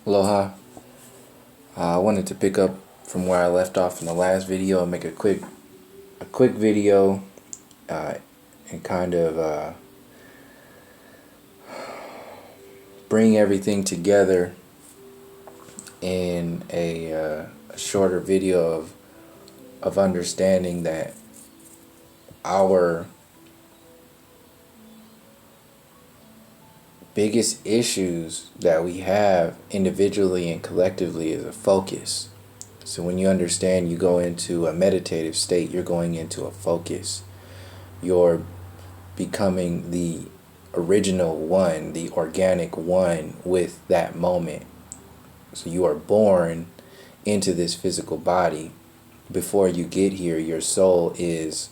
Aloha. I wanted to pick up from where I left off in the last video and make a quick video uh, and kind of bring everything together in a shorter video of understanding that our biggest issues that we have individually and collectively is a focus. So when you understand, you go into a meditative state, you're going into a focus. You're becoming the original one, the organic one with that moment. So you are born into this physical body. Before you get here, your soul is,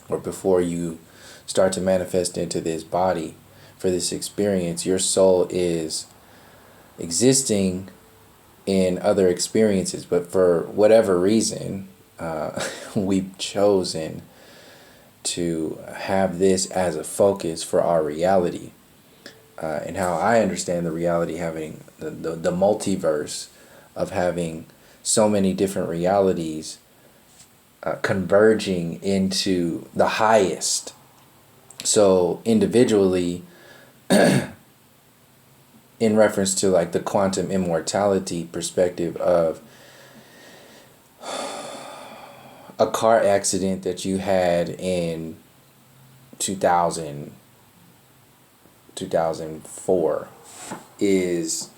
or before you start to manifest into this body for this experience, your soul is existing in other experiences, but for whatever reason, we've chosen to have this as a focus for our reality. And how I understand the reality, having the multiverse of having so many different realities converging into the highest. So individually, in reference to like the quantum immortality perspective of a car accident that you had in 2004 is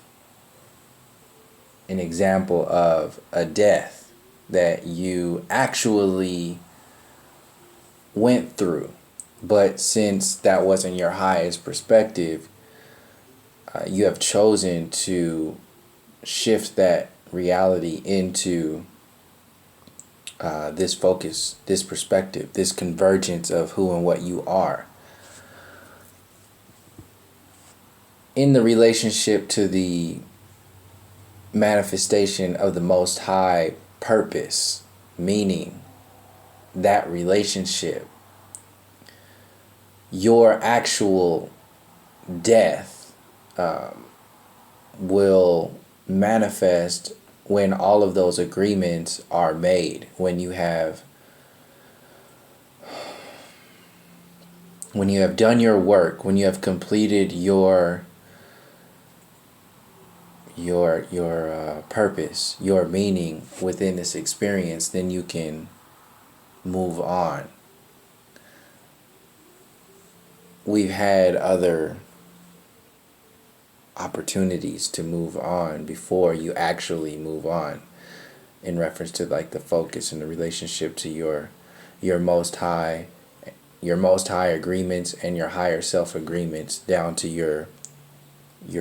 an example of a death that you actually went through. But since that wasn't your highest perspective, you have chosen to shift that reality into this focus, this perspective, this convergence of who and what you are. In the relationship to the manifestation of the Most High purpose, meaning that relationship, your actual death will manifest when all of those agreements are made, when you have done your work, when you have completed your purpose, your meaning within this experience, then you can move on. We've had other opportunities to move on before you actually move on, in reference to like the focus and the relationship to your most high agreements and your higher self agreements, down to your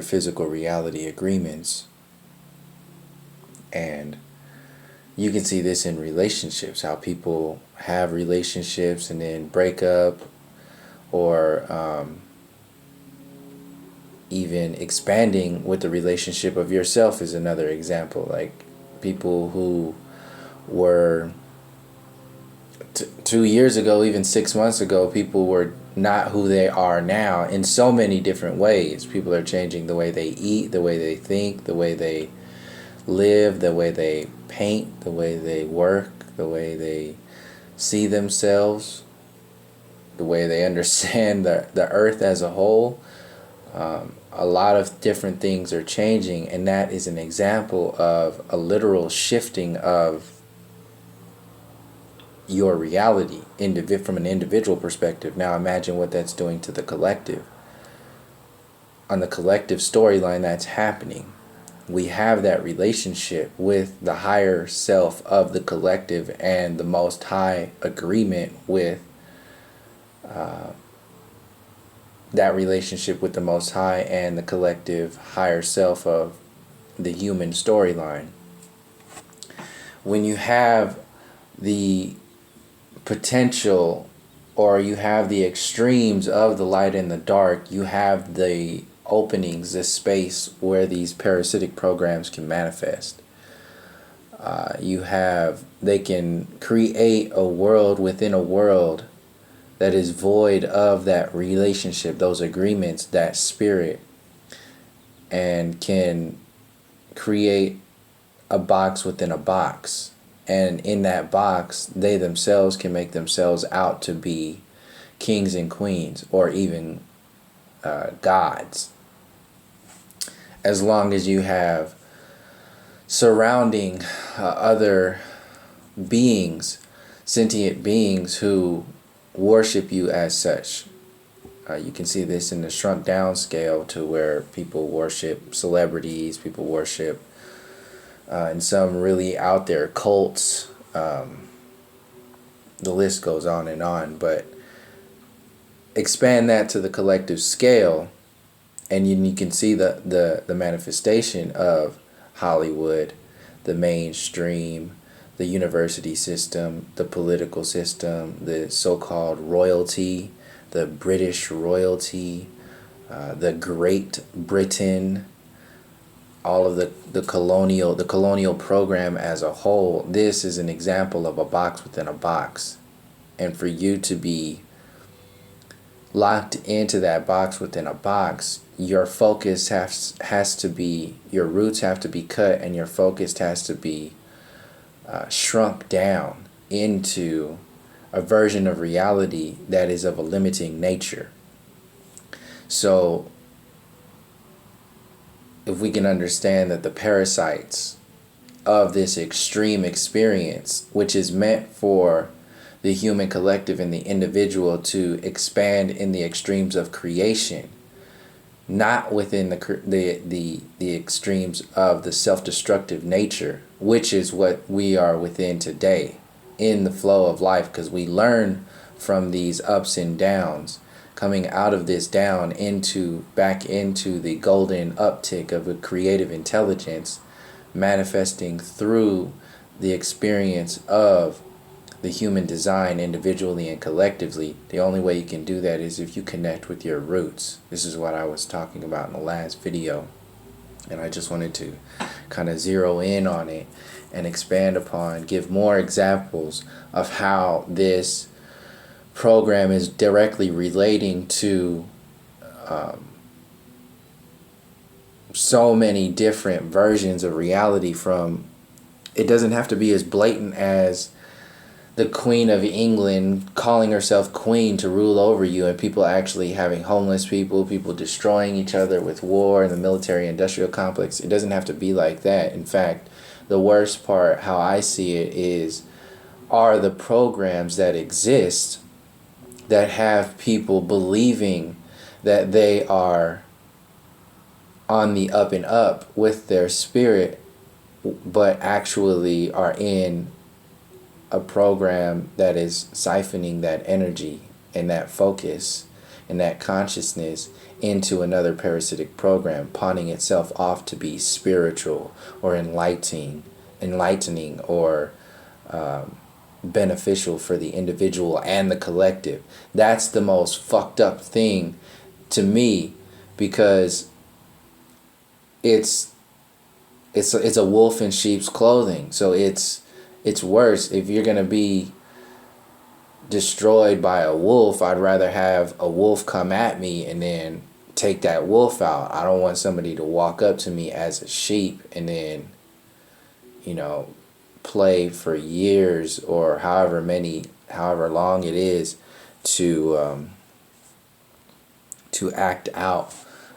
physical reality agreements. And you can see this in relationships, how people have relationships and then break up, or even expanding with the relationship of yourself is another example. Like people who were 2 years ago, even 6 months ago, people were not who they are now in so many different ways. People are changing the way they eat, the way they think, the way they live, the way they paint, the way they work, the way they see themselves, the way they understand the earth as a whole. A lot of different things are changing, and that is an example of a literal shifting of your reality from an individual perspective. Now imagine what that's doing to the collective. On the collective storyline that's happening, we have that relationship with the higher self of the collective and the Most High agreement with that relationship with the Most High and the collective higher self of the human storyline. When you have the potential, or you have the extremes of the light and the dark, you have the openings, the space where these parasitic programs can manifest. They can create a world within a world that is void of that relationship, those agreements, that spirit, and can create a box within a box. And in that box, they themselves can make themselves out to be kings and queens, or even gods. As long as you have surrounding other beings, sentient beings who worship you as such. You can see this in the shrunk down scale, to where people worship celebrities, people worship in some really out there cults. The list goes on and on, but expand that to the collective scale, and you can see the manifestation of Hollywood, the mainstream, the university system, the political system, the so-called royalty, the British royalty, the Great Britain, all of the colonial program as a whole. This is an example of a box within a box. And for you to be locked into that box within a box, your focus has to be, your roots have to be cut, and your focus has to be shrunk down into a version of reality that is of a limiting nature. So if we can understand that the parasites of this extreme experience, which is meant for the human collective and the individual to expand in the extremes of creation, not within the extremes of the self-destructive nature, which is what we are within today in the flow of life, because we learn from these ups and downs, coming out of this down back into the golden uptick of a creative intelligence, manifesting through the experience of the human design individually and collectively. The only way you can do that is if you connect with your roots. This is what I was talking about in the last video, and I just wanted to kind of zero in on it and expand upon, give more examples of how this program is directly relating to so many different versions of reality. From, it doesn't have to be as blatant as the Queen of England calling herself queen to rule over you, and people actually having homeless people destroying each other with war and the military industrial complex. It doesn't have to be like that. In fact, the worst part, how I see it, are the programs that exist that have people believing that they are on the up and up with their spirit, but actually are in a program that is siphoning that energy and that focus and that consciousness into another parasitic program, pawning itself off to be spiritual or enlightening or beneficial for the individual and the collective. That's the most fucked up thing to me, because it's a wolf in sheep's clothing. So it's worse. If you're gonna be destroyed by a wolf, I'd rather have a wolf come at me and then take that wolf out. I don't want somebody to walk up to me as a sheep and then, play for years or however long it is to act out.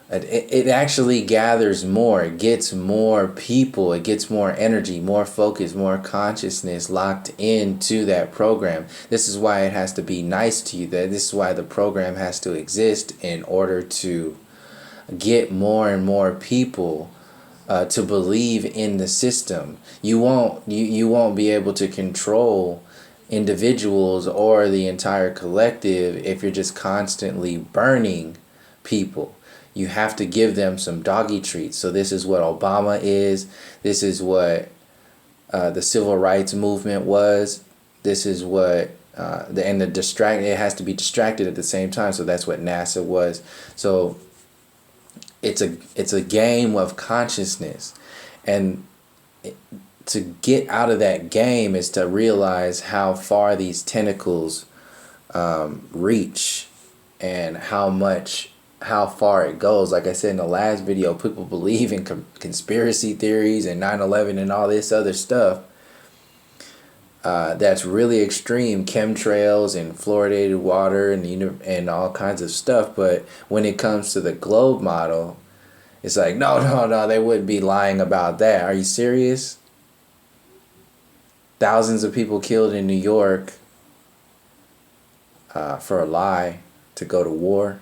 It actually gathers more. It gets more people. It gets more energy, more focus, more consciousness locked into that program. This is why it has to be nice to you. This is why the program has to exist, in order to get more and more people to believe in the system. You won't be able to control individuals or the entire collective if you're just constantly burning people. You have to give them some doggy treats. So this is what Obama is. This is what the civil rights movement was. This is what it has to be distracted at the same time. So that's what NASA was. So it's a game of consciousness, and to get out of that game is to realize how far these tentacles reach, and how much how far it goes. Like I said in the last video, people believe in conspiracy theories and 9/11 and all this other stuff. That's really extreme, chemtrails and fluoridated water and all kinds of stuff. But when it comes to the globe model, it's like, no, they wouldn't be lying about that. Are you serious? Thousands of people killed in New York for a lie to go to war.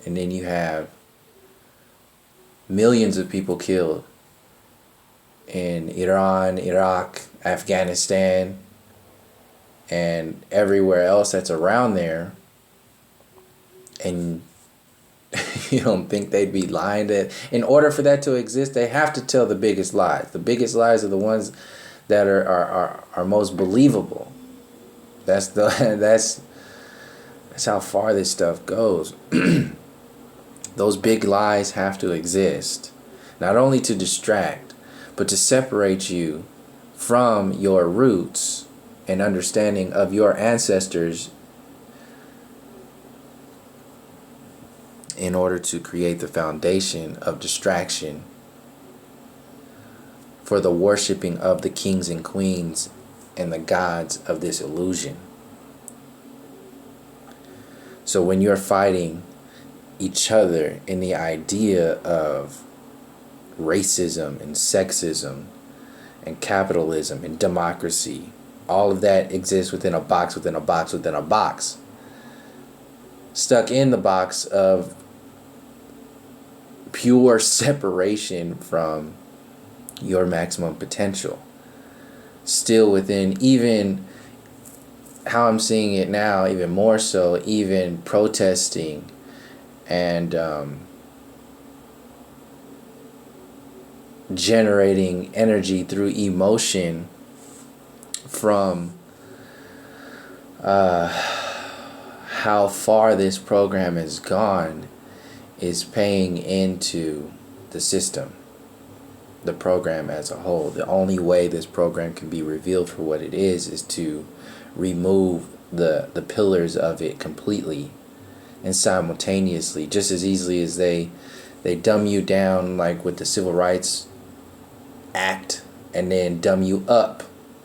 And then you have millions of people killed in Iran, Iraq, Afghanistan, and everywhere else that's around there. And you don't think they'd be lying? That in order for that to exist, they have to tell the biggest lies. The biggest lies are the ones that are most believable. That's how far this stuff goes. Those big lies have to exist, not only to distract, but to separate you from your roots and understanding of your ancestors in order to create the foundation of distraction for the worshiping of the kings and queens and the gods of this illusion. So when you're fighting each other in the idea of racism and sexism and capitalism and democracy, all of that exists within a box, within a box, within a box. Stuck in the box of pure separation from your maximum potential. Still within, even how I'm seeing it now, even more so, even protesting and generating energy through emotion from how far this program has gone is paying into the system, the program as a whole. The only way this program can be revealed for what it is to remove the pillars of it completely and simultaneously, just as easily as they dumb you down, like with the Civil Rights Act, and then dumb you up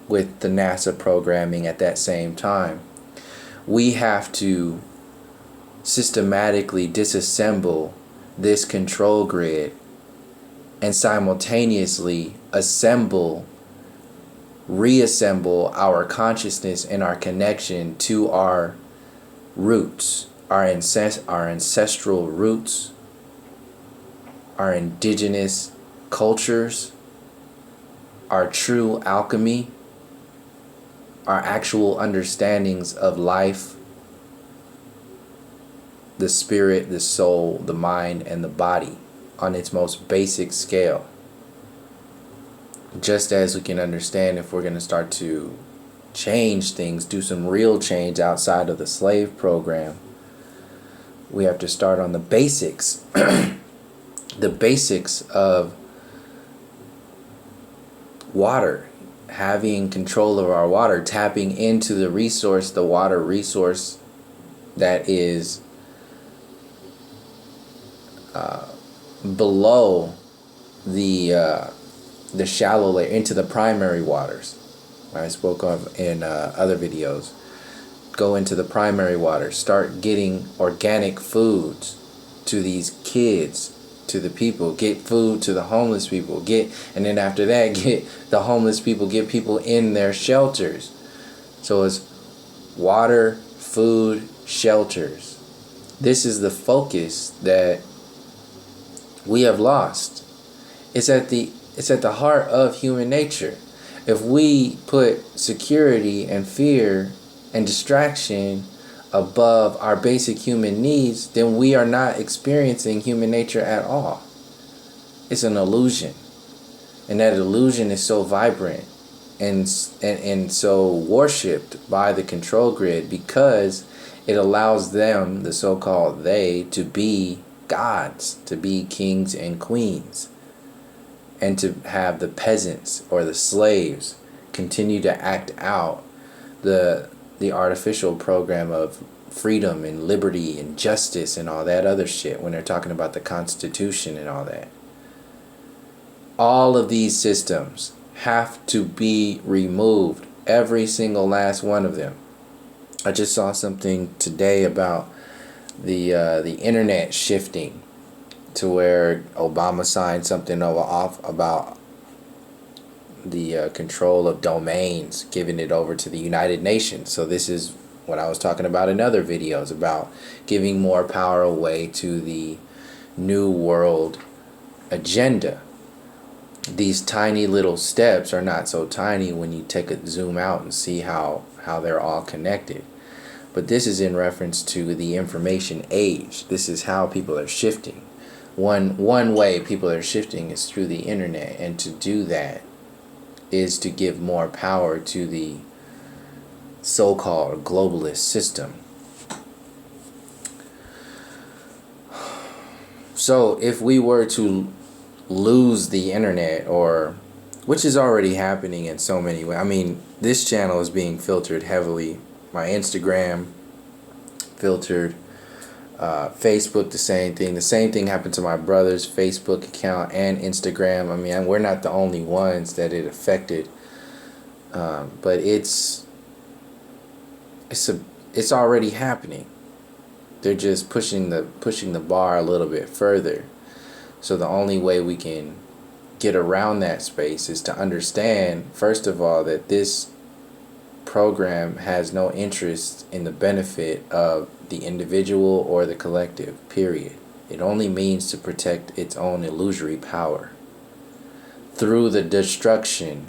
with the NASA programming at that same time. We have to systematically disassemble this control grid and simultaneously reassemble our consciousness and our connection to our roots, our ancestral roots, our indigenous cultures, our true alchemy, our actual understandings of life, the spirit, the soul, the mind, and the body on its most basic scale. Just as we can understand, if we're going to start to change things, do some real change outside of the slave program, we have to start on the basics. The basics of water, having control of our water, tapping into the resource, the water resource that is below the shallow layer, into the primary waters. I spoke of in other videos. Go into the primary waters. Start getting organic foods to these kids, to the people. Get food to the homeless people. And then after that, get the homeless people, get people in their shelters. So it's water, food, shelters. This is the focus that we have lost. It's at the heart of human nature. If we put security and fear and distraction above our basic human needs, then we are not experiencing human nature at all. It's an illusion. And that illusion is so vibrant and so worshipped by the control grid because it allows them, the so-called they, to be gods, to be kings and queens, and to have the peasants or the slaves continue to act out the artificial program of freedom and liberty and justice and all that other shit, when they're talking about the Constitution and all that. All of these systems have to be removed. Every single last one of them. I just saw something today about the internet shifting to where Obama signed something off about the control of domains, giving it over to the United Nations. So this is what I was talking about in other videos, about giving more power away to the New World agenda. These tiny little steps are not so tiny when you take a zoom out and see how they're all connected. But this is in reference to the information age. This is how people are shifting. One way people are shifting is through the internet, and to do that is to give more power to the so-called globalist system. So if we were to lose the internet, or which is already happening in so many ways. I mean, this channel is being filtered heavily. My Instagram filtered, Facebook the same thing. The same thing happened to my brother's Facebook account and Instagram. I mean, we're not the only ones that it affected, but it's already happening. They're just pushing the bar a little bit further. So the only way we can get around that space is to understand, first of all, that this program has no interest in the benefit of the individual or the collective, period. It only means to protect its own illusory power through the destruction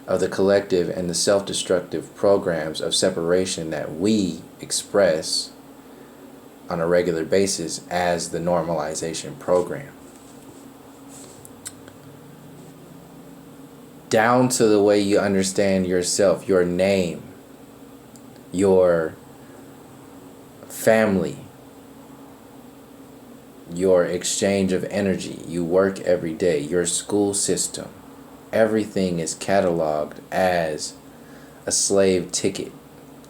of the collective and the self-destructive programs of separation that we express on a regular basis as the normalization program. Down to the way you understand yourself, your name, your family, your exchange of energy, you work every day, your school system. Everything is cataloged as a slave ticket.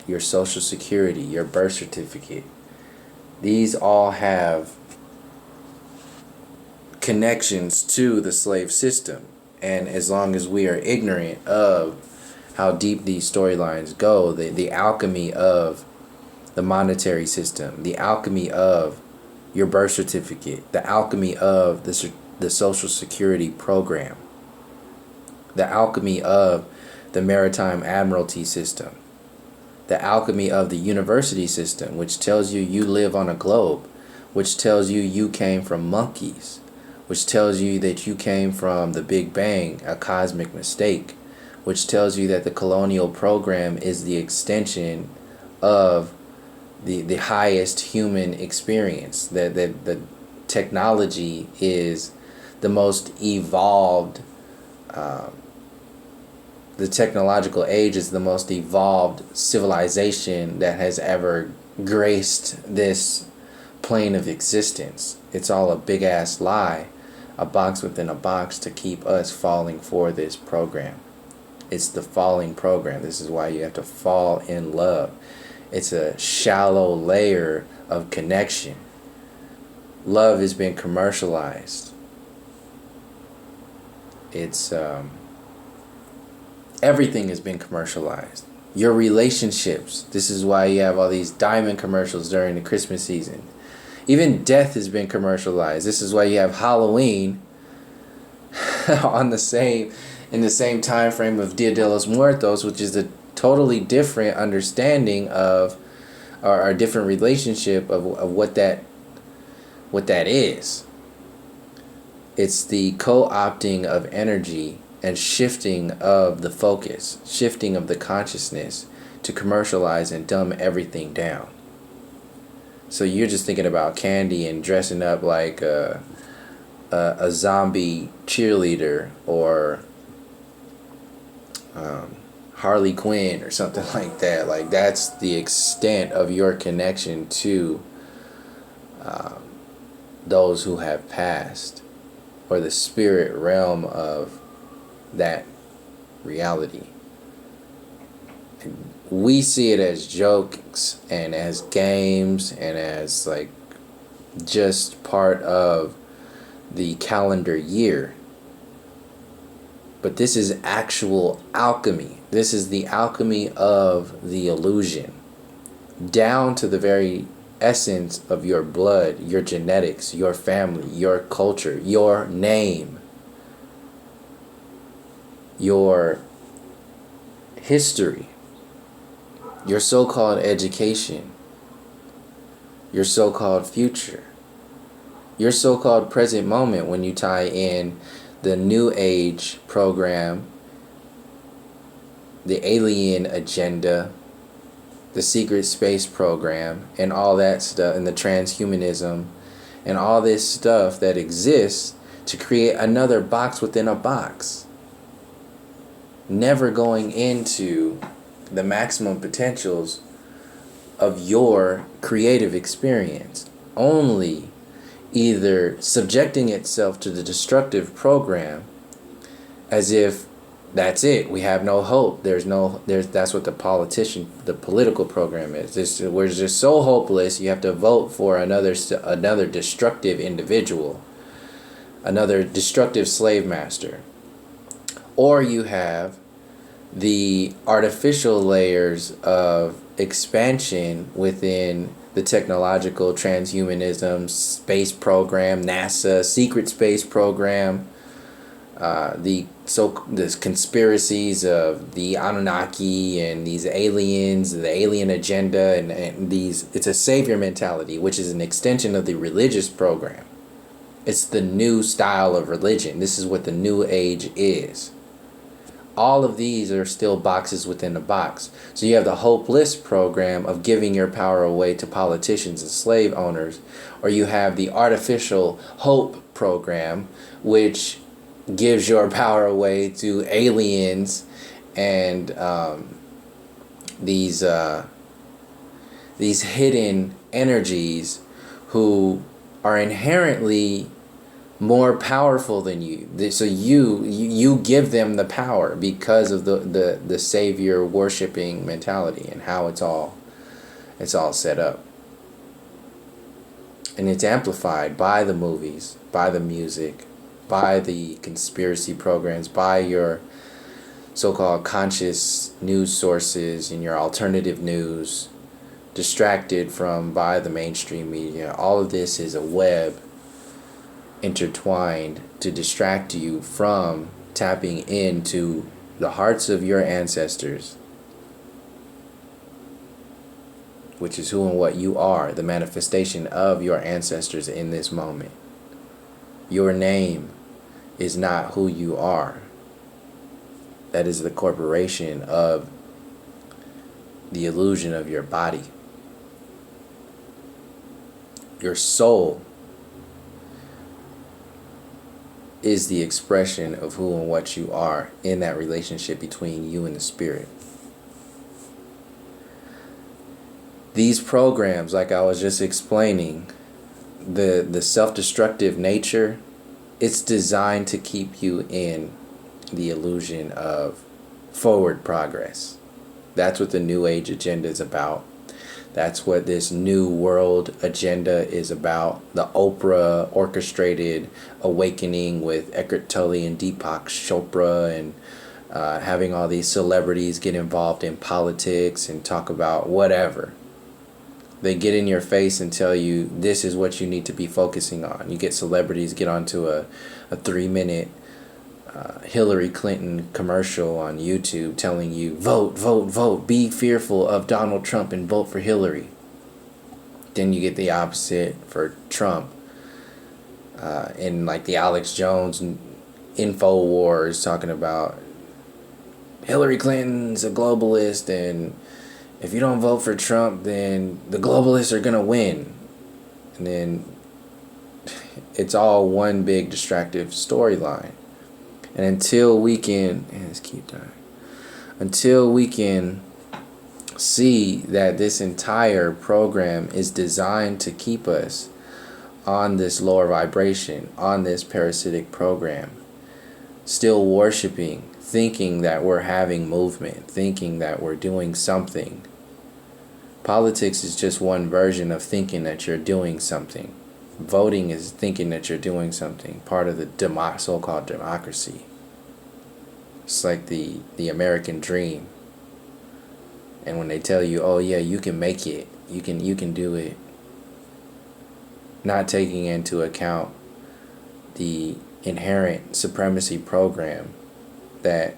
Your social security, your birth certificate. These all have connections to the slave system. And as long as we are ignorant of how deep these storylines go, the alchemy of the monetary system, the alchemy of your birth certificate, the alchemy of the social security program, the alchemy of the maritime admiralty system, the alchemy of the university system, which tells you you live on a globe, which tells you you came from monkeys, which tells you that you came from the Big Bang, a cosmic mistake, which tells you that the colonial program is the extension of the highest human experience, that the technology is the most evolved, the technological age is the most evolved civilization that has ever graced this plane of existence. It's all a big ass lie, a box within a box to keep us falling for this program. It's the falling program. This is why you have to fall in love. It's a shallow layer of connection. Love has been commercialized. It's everything has been commercialized. Your relationships. This is why you have all these diamond commercials during the Christmas season. Even death has been commercialized. This is why you have Halloween in the same time frame of Dia de los Muertos, which is a totally different understanding of, or a different relationship of what that is. It's the co-opting of energy and shifting of the focus, shifting of the consciousness to commercialize and dumb everything down. So you're just thinking about candy and dressing up like a zombie cheerleader or Harley Quinn or something like that. Like, that's the extent of your connection to those who have passed, or the spirit realm of that reality. And we see it as jokes and as games and as like just part of the calendar year. But this is actual alchemy. This is the alchemy of the illusion, down to the very essence of your blood, your genetics, your family, your culture, your name, your history, your so-called education, your so-called future, your so-called present moment when you tie in the New Age program, the alien agenda, the secret space program, and all that stuff, and the transhumanism, and all this stuff that exists to create another box within a box. Never going into the maximum potentials of your creative experience. Only either subjecting itself to the destructive program as if that's it, we have no hope, that's what the political program is. We're just so hopeless, you have to vote for another destructive individual, another destructive slave master. Or you have the artificial layers of expansion within the technological transhumanism space program, NASA secret space program, the conspiracies of the Anunnaki and these aliens, the alien agenda, and these, it's a savior mentality, which is an extension of the religious program. It's the new style of religion. This is what the New Age is. All of these are still boxes within a box. So you have the hopeless program of giving your power away to politicians and slave owners, or you have the artificial hope program, which gives your power away to aliens and these hidden energies who are inherently more powerful than you. So you give them the power because of the savior worshiping mentality and how it's all set up. And it's amplified by the movies, by the music, by the conspiracy programs, by your so-called conscious news sources and your alternative news, distracted from by the mainstream media. All of this is a web intertwined to distract you from tapping into the hearts of your ancestors, which is who and what you are, the manifestation of your ancestors in this moment. Your name is not who you are. That is the corporation of the illusion of your body. Your soul is the expression of who and what you are in that relationship between you and the spirit. These programs, like I was just explaining, the self-destructive nature, it's designed to keep you in the illusion of forward progress. That's what the New Age agenda is about. That's what this New World agenda is about. The Oprah orchestrated awakening with Eckhart Tolle and Deepak Chopra, and having all these celebrities get involved in politics and talk about whatever. They get in your face and tell you this is what you need to be focusing on. You get celebrities get onto a 3-minute Hillary Clinton commercial on YouTube telling you, vote, vote, vote, be fearful of Donald Trump and vote for Hillary. Then you get the opposite for Trump. In like the Alex Jones InfoWars talking about Hillary Clinton's a globalist, and if you don't vote for Trump, then the globalists are going to win. And then it's all one big distractive storyline. And until we can, until we can see that this entire program is designed to keep us on this lower vibration, on this parasitic program, still worshiping, thinking that we're having movement, thinking that we're doing something. Politics is just one version of thinking that you're doing something. Voting is thinking that you're doing something, part of the so-called democracy. It's like the American dream. And when they tell you, oh yeah, you can make it, you can do it, not taking into account the inherent supremacy program that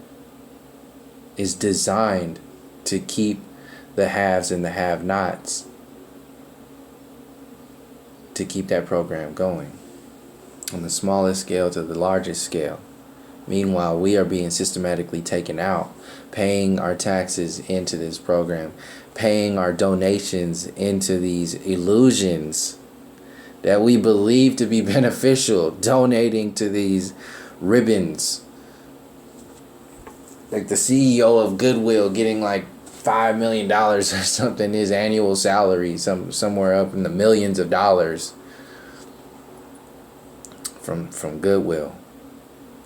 is designed to keep the haves and the have-nots, to keep that program going on the smallest scale to the largest scale. Meanwhile, we are being systematically taken out, paying our taxes into this program, paying our donations into these illusions that we believe to be beneficial, donating to these ribbons. Like the CEO of Goodwill getting like $5 million or something, his annual salary, somewhere up in the millions of dollars from Goodwill,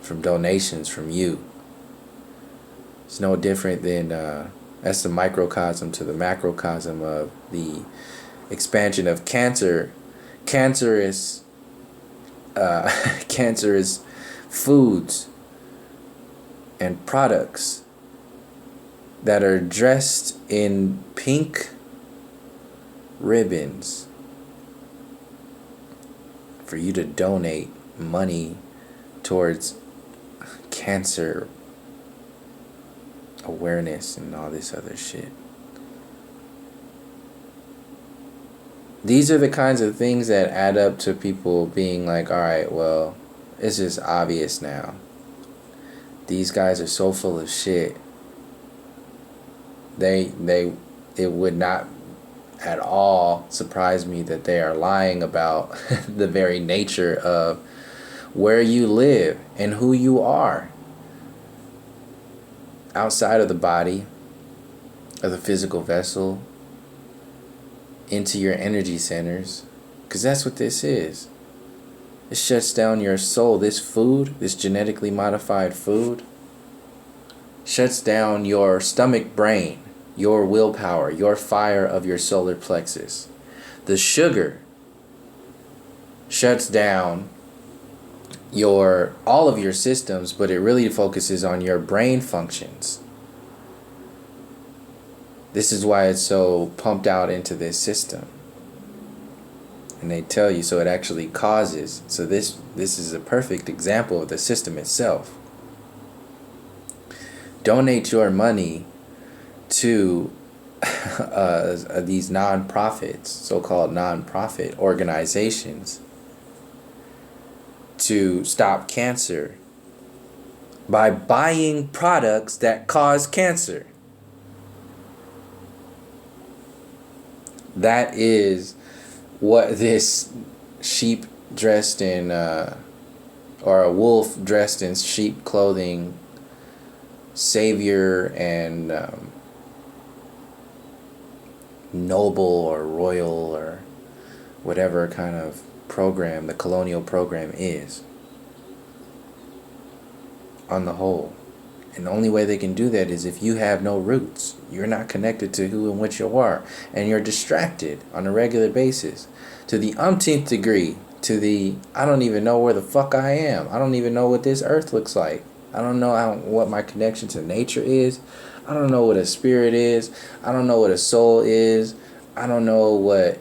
from donations from you. It's no different than that's the microcosm to the macrocosm of the expansion of cancerous foods and products that are dressed in pink ribbons for you to donate money towards cancer awareness and all this other shit. These are the kinds of things that add up to people being like, all right, well, it's just obvious now. These guys are so full of shit. It would not at all surprise me that they are lying about the very nature of where you live and who you are outside of the body, of the physical vessel, into your energy centers, because that's what this is. It shuts down your soul. This food, this genetically modified food, shuts down your stomach brain, your willpower, your fire of your solar plexus. The sugar shuts down all of your systems, but it really focuses on your brain functions. This is why it's so pumped out into this system. And they tell you, so it actually causes. So this is a perfect example of the system itself. Donate your money to these non-profits, so-called non-profit organizations, to stop cancer by buying products that cause cancer. That is what this sheep dressed in, or a wolf dressed in sheep clothing, savior and noble or royal or whatever kind of program the colonial program is on the whole. And the only way they can do that is if you have no roots. You're not connected to who and what you are, and you're distracted on a regular basis to the umpteenth degree, to the I don't even know where the fuck I am. I don't even know what this earth looks like. I don't know what my connection to nature is. I don't know what a spirit is. I don't know what a soul is. I don't know what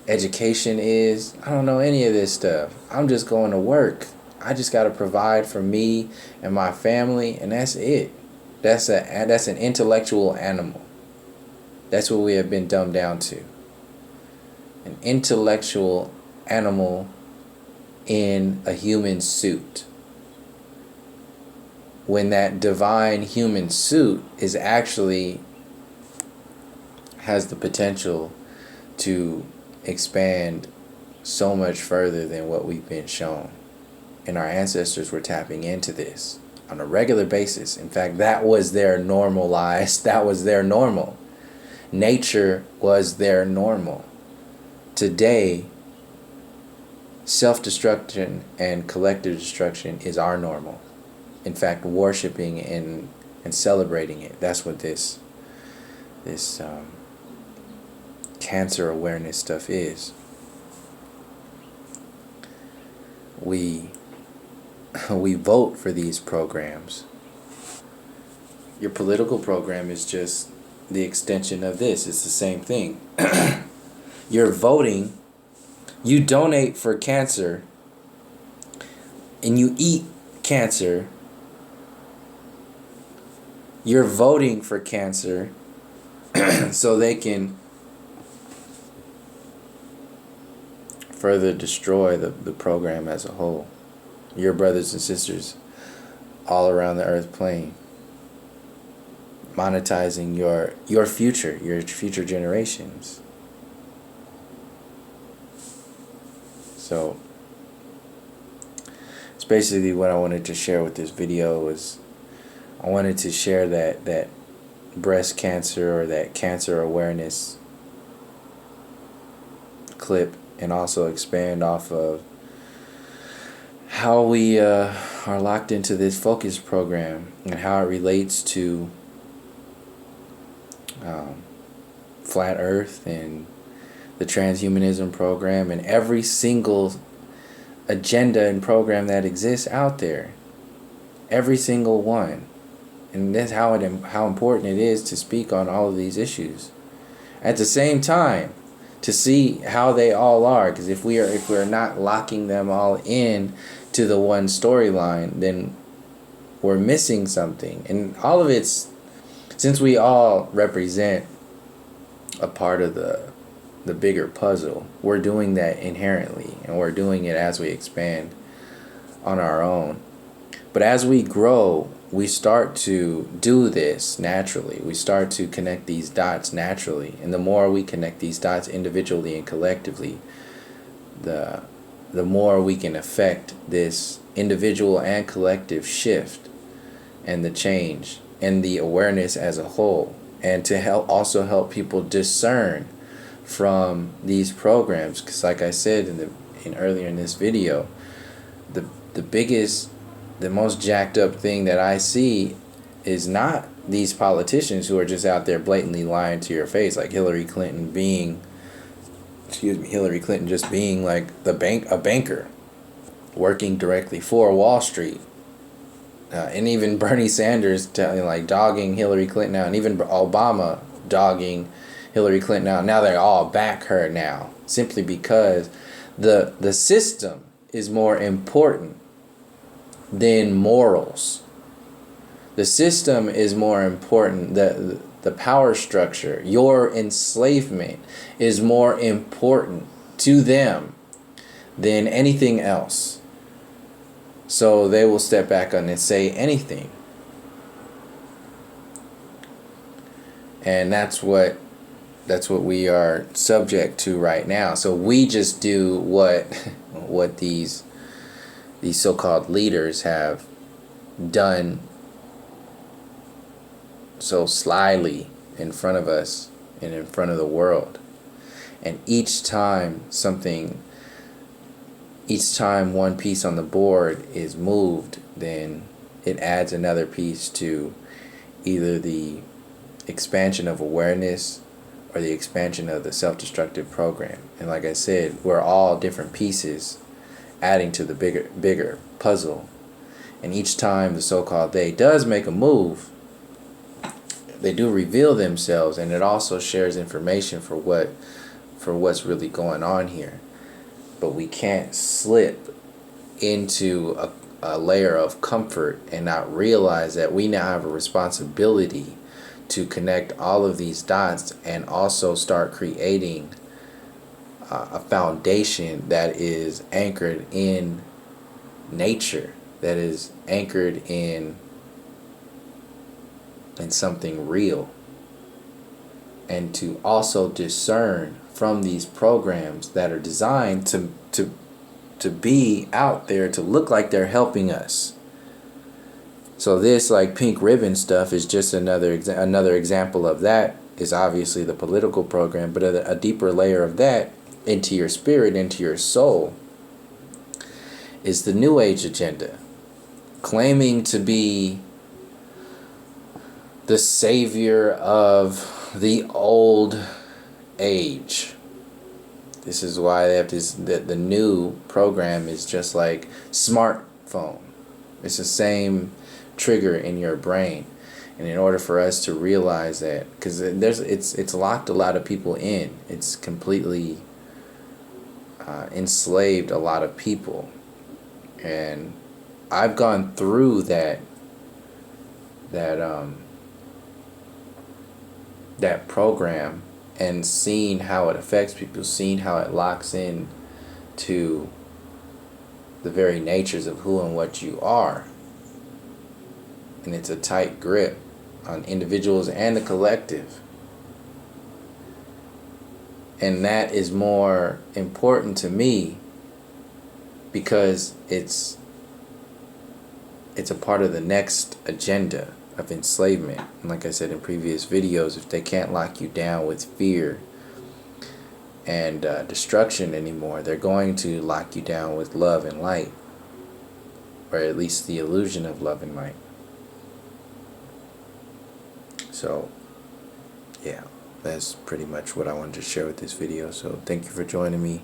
education is. I don't know any of this stuff. I'm just going to work. I just got to provide for me and my family, and that's it. That's an intellectual animal. That's what we have been dumbed down to. An intellectual animal in a human suit. When that divine human suit is actually has the potential to expand so much further than what we've been shown. And our ancestors were tapping into this on a regular basis. In fact, that was their normalized, that was their normal. Nature was their normal. Today, self-destruction and collective destruction is our normal. In fact, worshiping and celebrating it, that's what this cancer awareness stuff is. We vote for these programs. Your political program is just the extension of this. It's the same thing. You're voting. You donate for cancer, and you eat cancer. You're voting for cancer so they can further destroy the program as a whole. Your brothers and sisters all around the earth plane, monetizing your future generations. So it's basically what I wanted to share with this video. Was I wanted to share that breast cancer or that cancer awareness clip, and also expand off of how we are locked into this focus program and how it relates to flat earth and the transhumanism program and every single agenda and program that exists out there. Every single one. And that's how important it is to speak on all of these issues. At the same time, to see how they all are, because if we're not locking them all in to the one storyline, then we're missing something. And all of it's, since we all represent a part of the bigger puzzle, we're doing that inherently, and we're doing it as we expand on our own. But as we grow, we start to do this naturally. We start to connect these dots naturally. And the more we connect these dots individually and collectively, the more we can affect this individual and collective shift and the change and the awareness as a whole. And to also help people discern from these programs. Because like I said earlier in this video, the most jacked up thing that I see is not these politicians who are just out there blatantly lying to your face, like Hillary Clinton just being like a banker working directly for Wall Street, and even Bernie Sanders dogging Hillary Clinton out, and even Obama dogging Hillary Clinton out. Now they all back her now simply because the system is more important than morals. The system is more important. The power structure, your enslavement, is more important to them than anything else. So they will step back on and say anything. And that's what we are subject to right now. So we just do what these so-called leaders have done so slyly in front of us and in front of the world. And each time one piece on the board is moved, then it adds another piece to either the expansion of awareness or the expansion of the self-destructive program. And like I said, we're all different pieces adding to the bigger puzzle. And each time the so-called they does make a move, they do reveal themselves, and it also shares information for what's really going on here. But we can't slip into a layer of comfort and not realize that we now have a responsibility to connect all of these dots and also start creating a foundation that is anchored in nature, that is anchored in something real, and to also discern from these programs that are designed to be out there, to look like they're helping us. So this pink ribbon stuff is just another example of that. Is obviously the political program, but a deeper layer of that into your spirit, into your soul, is the New Age agenda, claiming to be the savior of the old age. This is why they have this. The new program is just like smartphone. It's the same trigger in your brain, and in order for us to realize that, because it's locked a lot of people in. It's completely enslaved a lot of people, and I've gone through that program and seen how it affects people, seen how it locks in to the very natures of who and what you are. And it's a tight grip on individuals and the collective. And that is more important to me because it's a part of the next agenda of enslavement. And like I said in previous videos, if they can't lock you down with fear and destruction anymore, they're going to lock you down with love and light, or at least the illusion of love and light. So yeah, that's pretty much what I wanted to share with this video. So thank you for joining me,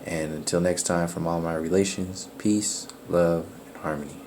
and until next time, from all my relations, peace, love, and harmony.